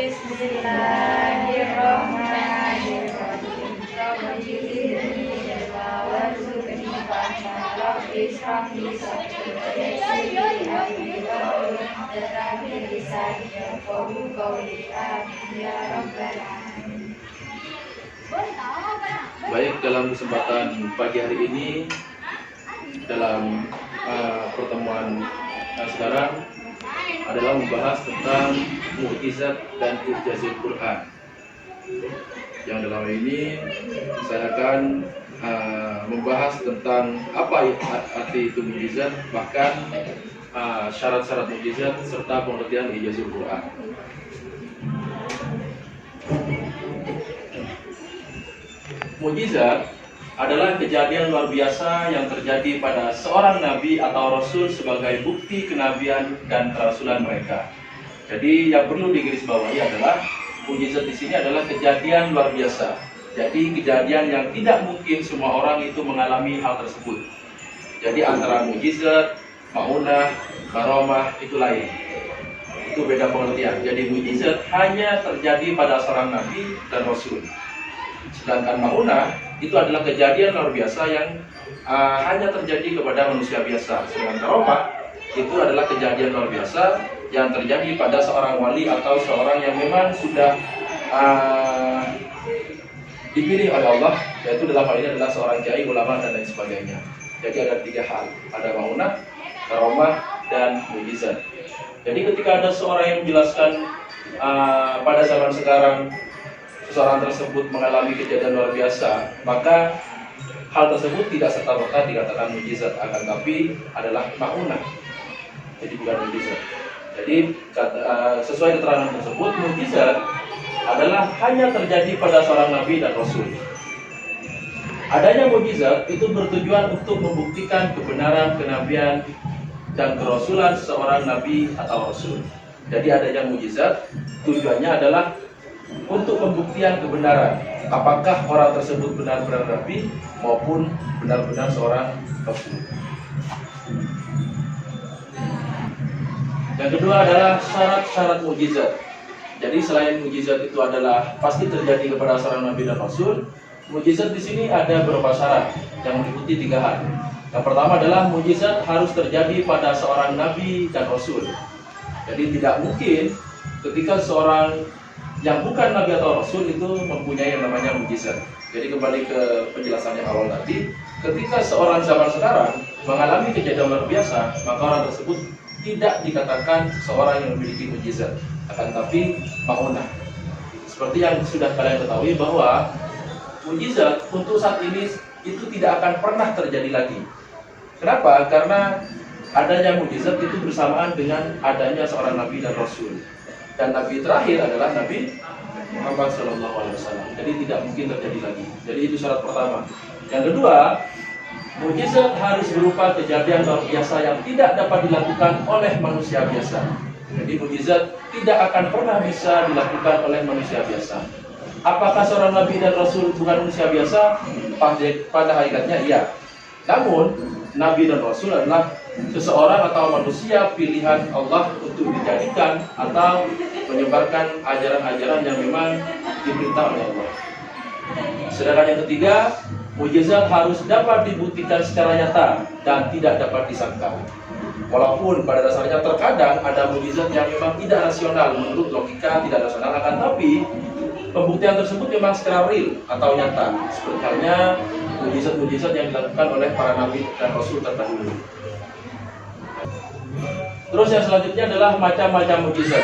Bismillahirrahmanirrahim. Rabbighfirli warzuqni fahma. Rabbi shrah li sadri wa yassir li amri wahlul 'uqdatam min lisani yafqahu qawli. Amin ya rabbal alamin. Baik, dalam kesempatan pagi hari ini dalam pertemuan sekarang adalah membahas tentang mukjizat dan ijazul Quran. Yang dalam ini saya akan membahas tentang apa arti itu mukjizat, bahkan syarat-syarat mukjizat serta pengertian ijazul Quran. Mukjizat adalah kejadian luar biasa yang terjadi pada seorang nabi atau rasul sebagai bukti kenabian dan kerasulan mereka. Jadi yang perlu digarisbawahi adalah mukjizat di sini adalah kejadian luar biasa. Jadi kejadian yang tidak mungkin semua orang itu mengalami hal tersebut. Jadi antara mukjizat, maunah, karomah itu lain. Itu beda pengertian. Jadi mukjizat hanya terjadi pada seorang nabi dan rasul. Sedangkan maunah itu adalah kejadian luar biasa yang hanya terjadi kepada manusia biasa. Sedangkan karomah itu adalah kejadian luar biasa yang terjadi pada seorang wali atau seorang yang memang sudah dipilih oleh Allah, yaitu dalam hal ini adalah seorang kiai, ulama dan lain sebagainya. Jadi ada tiga hal, ada maunah, karomah, dan mukjizat. Jadi ketika ada seorang yang menjelaskan pada zaman sekarang seseorang tersebut mengalami kejadian luar biasa, maka hal tersebut tidak serta-merta dikatakan mukjizat, akan tapi adalah maunah. Jadi bukan mukjizat. Jadi sesuai keterangan tersebut, mukjizat adalah hanya terjadi pada seorang nabi dan rasul. Adanya mukjizat itu bertujuan untuk membuktikan kebenaran kenabian dan kerasulan seorang nabi atau rasul. Jadi adanya mukjizat tujuannya adalah untuk pembuktian kebenaran apakah orang tersebut benar-benar nabi maupun benar-benar seorang rasul. Yang kedua adalah syarat-syarat mukjizat. Jadi selain mukjizat itu adalah pasti terjadi kepada seorang nabi dan rasul, mukjizat di sini ada beberapa syarat yang meliputi tiga hal. Yang pertama adalah mukjizat harus terjadi pada seorang nabi dan rasul. Jadi tidak mungkin ketika seorang yang bukan nabi atau rasul itu mempunyai yang namanya mukjizat. Jadi kembali ke penjelasan yang awal tadi, ketika seorang zaman sekarang mengalami kejadian luar biasa, maka orang tersebut tidak dikatakan seorang yang memiliki mukjizat, akan tapi maunah. Seperti yang sudah kalian ketahui bahwa mukjizat untuk saat ini itu tidak akan pernah terjadi lagi. Kenapa? Karena adanya mukjizat itu bersamaan dengan adanya seorang nabi dan rasul. Dan nabi terakhir adalah Nabi Muhammad SAW. Jadi tidak mungkin terjadi lagi. Jadi itu syarat pertama. Yang kedua, mukjizat harus berupa kejadian luar biasa yang tidak dapat dilakukan oleh manusia biasa. Jadi mukjizat tidak akan pernah bisa dilakukan oleh manusia biasa. Apakah seorang nabi dan rasul bukan manusia biasa? Pada hakikatnya iya. Namun nabi dan rasul adalah seseorang atau manusia pilihan Allah untuk dijadikan atau menyebarkan ajaran-ajaran yang memang diperintah oleh Allah. Sedangkan yang ketiga, mukjizat harus dapat dibuktikan secara nyata dan tidak dapat disangkal. Walaupun pada dasarnya terkadang ada mukjizat yang memang tidak rasional, menurut logika tidak rasional, akan tapi pembuktian tersebut memang secara real atau nyata. Seperti halnya mukjizat-mukjizat yang dilakukan oleh para nabi dan rasul terdahulu. Terus yang selanjutnya adalah macam-macam mukjizat.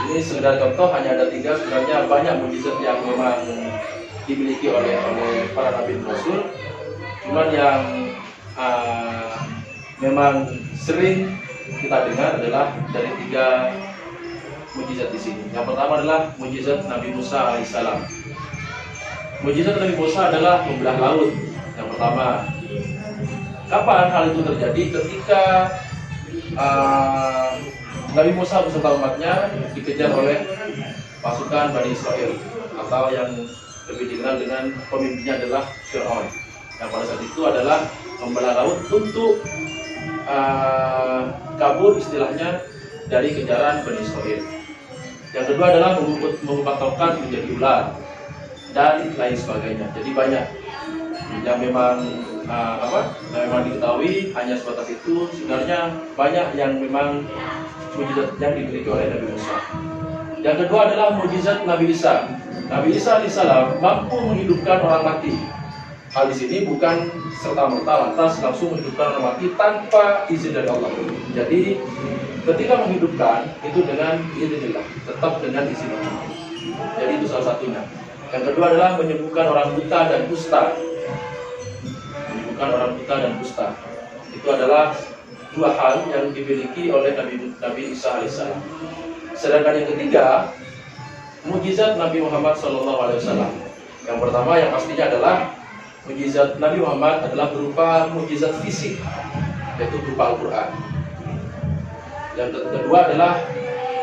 Ini sekedar contoh, hanya ada tiga. Sebenarnya banyak mukjizat yang memang dimiliki oleh para nabi dan rasul. Cuman yang memang sering kita dengar adalah dari tiga mukjizat di sini. Yang pertama adalah mukjizat Nabi Musa alaihissalam. Mukjizat Nabi Musa adalah membelah laut. Yang pertama, kapan hal itu terjadi? Ketika Nabi Musa beserta umatnya dikejar oleh pasukan Bani Israel, atau yang lebih dikenal dengan pemimpinnya adalah Fir'aun. Yang pada saat itu adalah membelah laut untuk kabur istilahnya dari kejaran Bani Israel. Yang kedua adalah mengubah tongkat menjadi ular dan lain sebagainya. Jadi banyak yang memang yang memang diketahui hanya sebatas itu. Sebenarnya banyak yang memang mujizat yang dimiliki oleh Nabi Musa. Yang kedua adalah mujizat Nabi Isa. Nabi Isa alaihissalam mampu menghidupkan orang mati. Hal di sini bukan serta-merta lantas langsung menghidupkan orang mati tanpa izin dari Allah. Jadi ketika menghidupkan itu dengan izinillah, tetap dengan izin Allah. Jadi itu salah satunya. Yang kedua adalah menyembuhkan orang buta dan kusta. Menyembuhkan orang buta dan kusta. Itu adalah dua hal yang dimiliki oleh Nabi Isa alaihissalam. Sedangkan yang ketiga, mujizat Nabi Muhammad SAW. Yang pertama yang pastinya adalah mujizat Nabi Muhammad adalah berupa mujizat fisik, yaitu berupa Al-Quran. Yang kedua adalah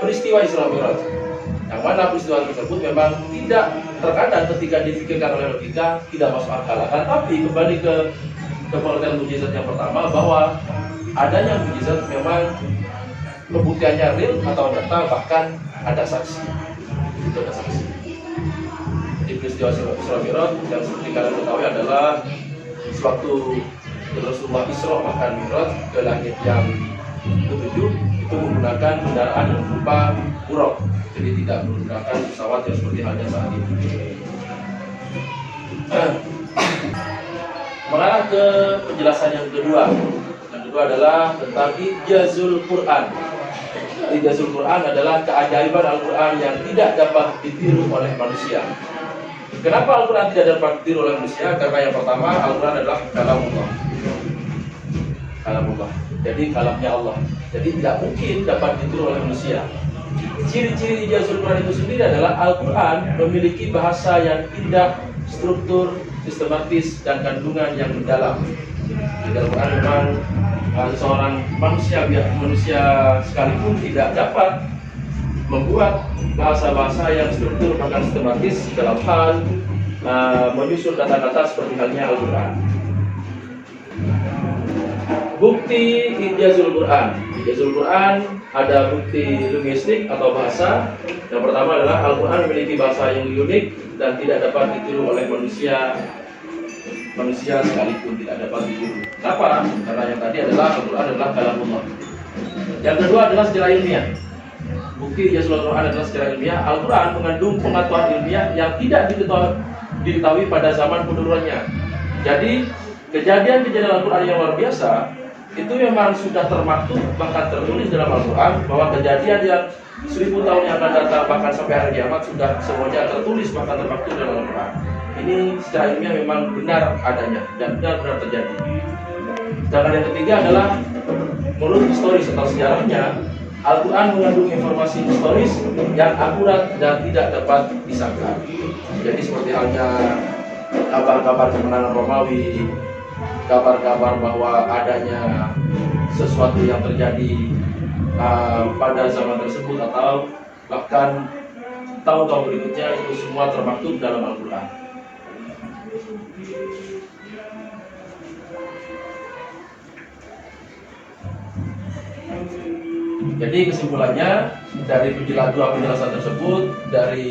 peristiwa Isra Mi'raj, yang mana peristiwa tersebut memang tidak terkadang ketika difikirkan oleh logika tidak masuk akal. Tapi kembali ke pengertian mujizat yang pertama, bahwa adanya mujizat memang pembuktiannya real atau nyata, bahkan ada saksi. Itu ada saksi. Di peristiwa Isra Mi'raj yang seperti kalian ketahui adalah sewaktu Rasulullah Isra makan Mi'raj ke langit yang ketujuh, itu menggunakan kendaraan yang berupa buraq, jadi tidak menggunakan pesawat yang seperti halnya saat ini. Mengarah ke penjelasan yang kedua. Yang kedua adalah tentang ijazul Quran. Ijazul Quran adalah keajaiban Al-Quran yang tidak dapat ditiru oleh manusia. Kenapa Al-Quran tidak dapat ditiru oleh manusia? Karena yang pertama, Al-Quran adalah kalamullah. Kalamullah. Jadi kalamnya Allah. Jadi tidak mungkin dapat ditiru oleh manusia. Ciri-ciri ijazul Quran itu sendiri adalah Al-Quran memiliki bahasa yang indah, struktur, sistematis, dan kandungan yang mendalam. Jadi Al-Quran memang seorang manusia sekalipun tidak dapat membuat bahasa-bahasa yang struktur bahkan sistematis dalam hal menyusun kata-kata seperti halnya Al-Quran. Bukti ijazul Quran. Ijazul Quran ada bukti linguistik atau bahasa. Yang pertama adalah Al-Quran memiliki bahasa yang unik dan tidak dapat ditiru oleh manusia sekalipun tidak dapat ditiru. Kenapa? Karena yang tadi adalah Al-Quran adalah kalamullah. Yang kedua adalah secara ilmiah. Bukti ijazul Al-Quran adalah secara ilmiah. Al-Quran mengandung pengetahuan ilmiah yang tidak diketahui pada zaman penurunannya. Jadi kejadian-kejadian Al-Quran yang luar biasa itu memang sudah termaktub bahkan tertulis dalam Al-Quran, bahwa kejadian yang 1000 tahun yang akan datang bahkan sampai hari kiamat sudah semuanya tertulis bahkan termaktub dalam Al-Quran. Ini secara ilmiah memang benar adanya dan benar-benar terjadi. Dan yang ketiga adalah menurut historis atau sejarahnya, Al-Quran mengandung informasi historis yang akurat dan tidak dapat disangkal. Jadi seperti halnya kabar-kabar kemenangan Romawi, kabar-kabar bahwa adanya sesuatu yang terjadi pada zaman tersebut atau bahkan tahun-tahun berikutnya, itu semua termaktub dalam Al-Quran. Jadi kesimpulannya dari dua penjelasan tersebut, dari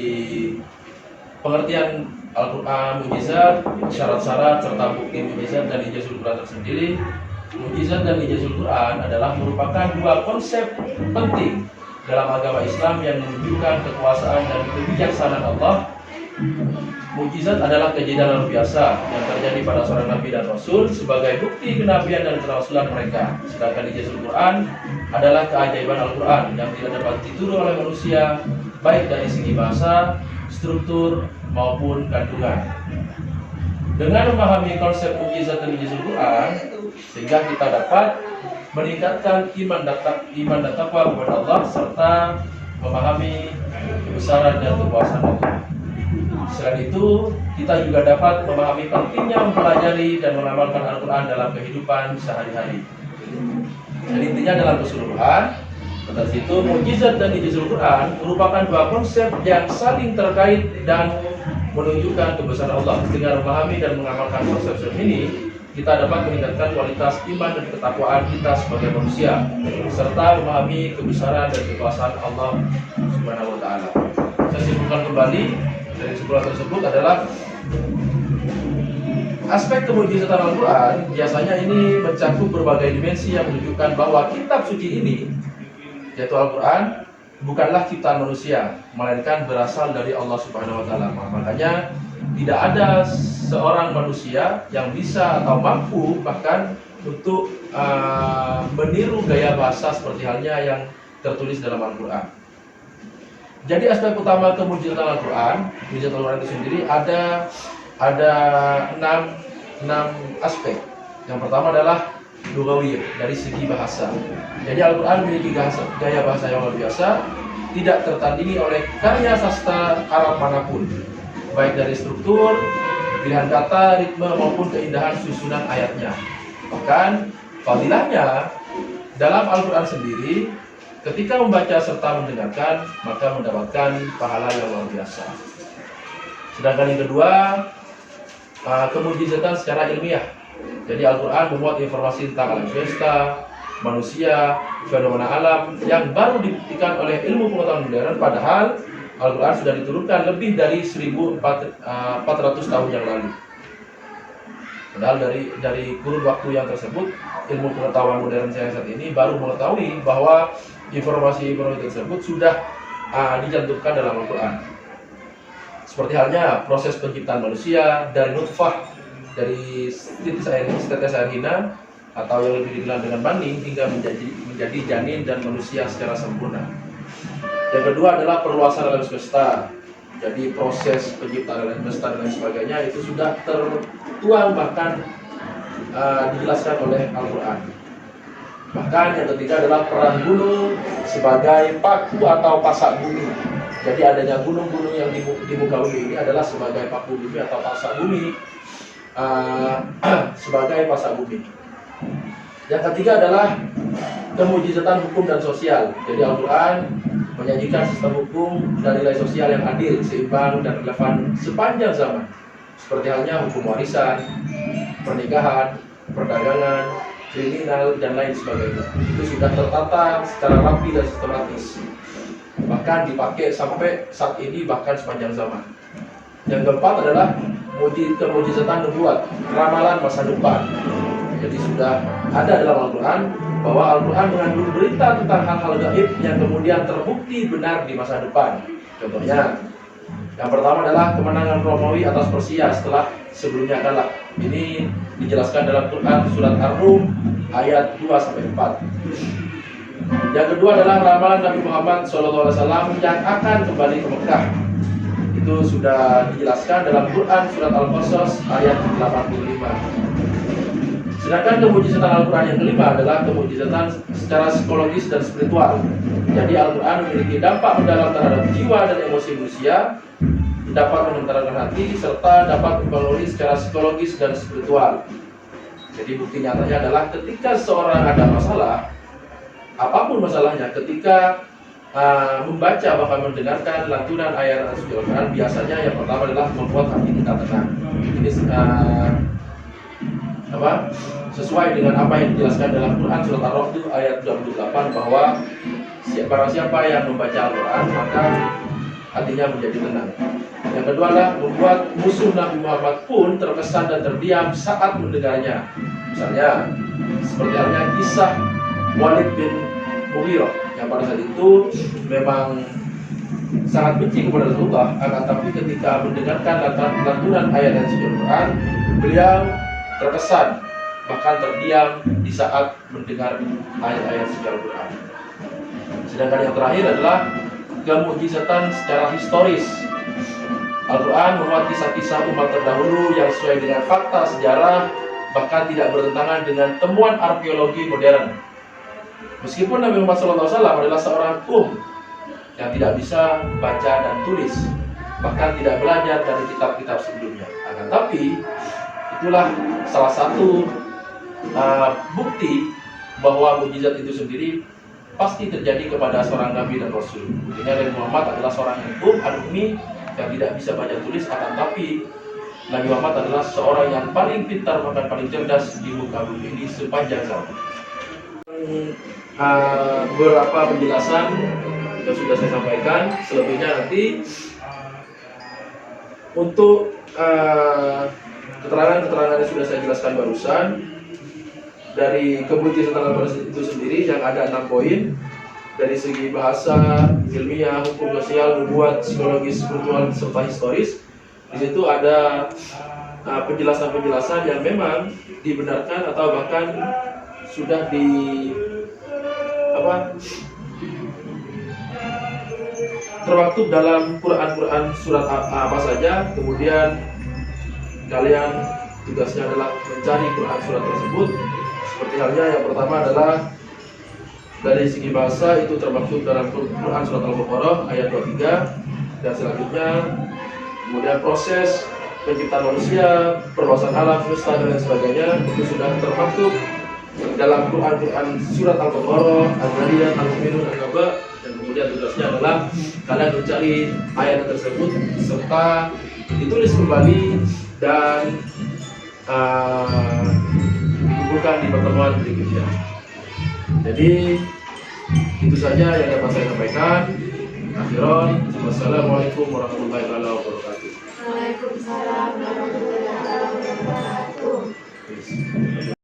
pengertian Al-Quran, mujizat, syarat-syarat serta bukti mujizat dan ijazul Quran tersendiri, mujizat dan ijazul Quran adalah merupakan dua konsep penting dalam agama Islam yang menunjukkan kekuasaan dan kebijaksanaan Allah. Mujizat adalah kejadian luar biasa yang terjadi pada seorang nabi dan rasul sebagai bukti kenabian dan kerasulan mereka. Sedangkan ijazul Quran adalah keajaiban Al-Quran yang tidak dapat ditiru oleh manusia, baik dari segi bahasa, struktur, maupun kandungan. Dengan memahami konsep mujizat dan ijazul Quran, sehingga kita dapat meningkatkan iman dan takwa kepada Allah serta memahami kebesaran dan kekuasaan Allah. Selain itu, kita juga dapat memahami pentingnya mempelajari dan mengamalkan Al-Quran dalam kehidupan sehari-hari. Jadi intinya dalam keseluruhan, pada situ mujizat dan ijazul Quran merupakan dua konsep yang saling terkait dan menunjukkan kebesaran Allah. Dengan memahami dan mengamalkan konsep ini, kita dapat meningkatkan kualitas iman dan ketakwaan kita sebagai manusia, serta memahami kebesaran dan kekuasaan Allah Subhanahu wa Ta'ala. Saya simpulkan kembali dari kesimpulan tersebut adalah aspek kemujizatan Al-Quran biasanya ini mencakup berbagai dimensi yang menunjukkan bahwa kitab suci ini, yaitu Al-Quran, bukanlah ciptaan manusia, melainkan berasal dari Allah Subhanahu wa Ta'ala. Makanya tidak ada seorang manusia yang bisa atau mampu bahkan untuk meniru gaya bahasa seperti halnya yang tertulis dalam Al-Quran. Jadi aspek utama kemujizatan Al-Quran, mujizat Al-Quran itu sendiri ada 6 aspek. Yang pertama adalah lugawiyah, dari segi bahasa. Jadi Al-Quran memiliki gaya bahasa yang luar biasa, tidak tertandingi oleh karya sastra Arab manapun, baik dari struktur, pilihan kata, ritme maupun keindahan susunan ayatnya. Bahkan fadilahnya dalam Al-Quran sendiri, ketika membaca serta mendengarkan, maka mendapatkan pahala yang luar biasa. Sedangkan yang kedua, kemujizatan secara ilmiah. Jadi Al-Quran memuat informasi tentang alam semesta, manusia, fenomena alam yang baru dibuktikan oleh ilmu pengetahuan modern, padahal Al-Quran sudah diturunkan lebih dari 1400 tahun yang lalu. Padahal dari kurun waktu yang tersebut, ilmu pengetahuan modern saya saat ini baru mengetahui bahwa informasi-informasi tersebut sudah dicantumkan dalam Al-Quran. Seperti halnya proses penciptaan manusia dari nutfah, dari tetes air hina atau yang lebih dikenal dengan maning hingga menjadi janin dan manusia secara sempurna. Yang kedua adalah perluasan alam semesta. Jadi proses penciptaan alam semesta dan sebagainya itu sudah tertuang bahkan dijelaskan oleh Al-Quran. Bahkan yang ketiga adalah peran gunung sebagai paku atau pasak bumi. Jadi adanya gunung-gunung yang di muka bumi ini adalah sebagai paku bumi atau pasak bumi, sebagai pasak bumi. Yang ketiga adalah kemujizatan hukum dan sosial. Jadi Al-Quran menyajikan sistem hukum dan nilai sosial yang adil, seimbang, dan relevan sepanjang zaman. Seperti halnya hukum warisan, pernikahan, perdagangan, kriminal, dan lain sebagainya. Itu sudah tertata secara rapi dan sistematis. Bahkan dipakai sampai saat ini, bahkan sepanjang zaman. Yang keempat adalah kemujizatan nubuat, ramalan masa depan. Jadi sudah ada dalam Al-Quran bahwa Al-Quran mengandung berita tentang hal-hal gaib yang kemudian terbukti benar di masa depan. Contohnya, yang pertama adalah kemenangan Romawi atas Persia setelah sebelumnya kalah. Ini dijelaskan dalam Quran surat Ar-Rum ayat 2-4. Yang kedua adalah ramalan Nabi Muhammad SAW yang akan kembali ke Mekah. Itu sudah dijelaskan dalam Quran surat Al-Qasas ayat 85. Sedangkan kemujizatan Al-Quran yang kelima adalah kemujizatan secara psikologis dan spiritual. Jadi Al-Quran memiliki dampak mendalam terhadap jiwa dan emosi manusia, dapat menenteramkan hati, serta dapat mempengaruhi secara psikologis dan spiritual. Jadi bukti nyatanya adalah ketika seorang ada masalah, apapun masalahnya, ketika membaca bahkan mendengarkan lantunan ayat suci Al-Quran, biasanya yang pertama adalah membuat hati kita tenang. Ini sesuai dengan apa yang dijelaskan dalam Quran surat Ar-Ra'd ayat 28 bahwa barang siapa yang membaca Al-Quran maka hatinya menjadi tenang. Yang kedua adalah membuat musuh Nabi Muhammad pun terkesan dan terdiam saat mendengarnya. Misalnya seperti halnya kisah Walid bin Mughirah yang pada saat itu memang sangat benci kepada Rasulullah, akan tapi ketika mendengarkan lantunan ayat suci Al-Quran, beliau terkesan bahkan terdiam di saat mendengar ayat-ayat suci Al-Quran. Sedangkan yang terakhir adalah kemujizatan secara historis. Al-Quran memuat kisah-kisah umat terdahulu yang sesuai dengan fakta sejarah, bahkan tidak bertentangan dengan temuan arkeologi modern. Meskipun Nabi Muhammad SAW adalah seorang yang tidak bisa baca dan tulis, bahkan tidak belajar dari kitab-kitab sebelumnya. Akan tapi itulah salah satu bukti bahwa mukjizat itu sendiri pasti terjadi kepada seorang Nabi dan Rasul. Buktinya Nabi Muhammad adalah seorang yang ummi yang tidak bisa baca tulis, akan tapi Nabi Muhammad adalah seorang yang paling pintar bahkan paling cerdas di muka bumi ini sepanjang zaman. Beberapa penjelasan yang sudah saya sampaikan, selebihnya nanti untuk keterangan-keterangan yang sudah saya jelaskan barusan dari kemujizatan Al-Quran itu sendiri yang ada 6 poin. Dari segi bahasa, ilmiah, hukum sosial, nubuat, psikologis, spiritual, serta historis. Di situ ada penjelasan-penjelasan yang memang dibenarkan atau bahkan sudah termaktub dalam Quran surat apa saja. Kemudian kalian tugasnya adalah mencari Quran surat tersebut. Seperti halnya yang pertama adalah dari segi bahasa itu termaktub dalam Quran surat Al-Baqarah ayat 23, dan selanjutnya kemudian proses penciptaan manusia, perluasan alam semesta dan lain sebagainya itu sudah termaktub dalam Quran surat Al-Baqarah, Al-Zariyat, Al-Mu'minun, An-Naba, dan kemudian tugasnya adalah kalian mencari ayat tersebut serta ditulis kembali dan dikumpulkan di pertemuan berikutnya. Jadi itu saja yang dapat saya sampaikan. Akhiran, wassalamualaikum warahmatullahi wabarakatuh. Waalaikumsalam warahmatullahi wabarakatuh.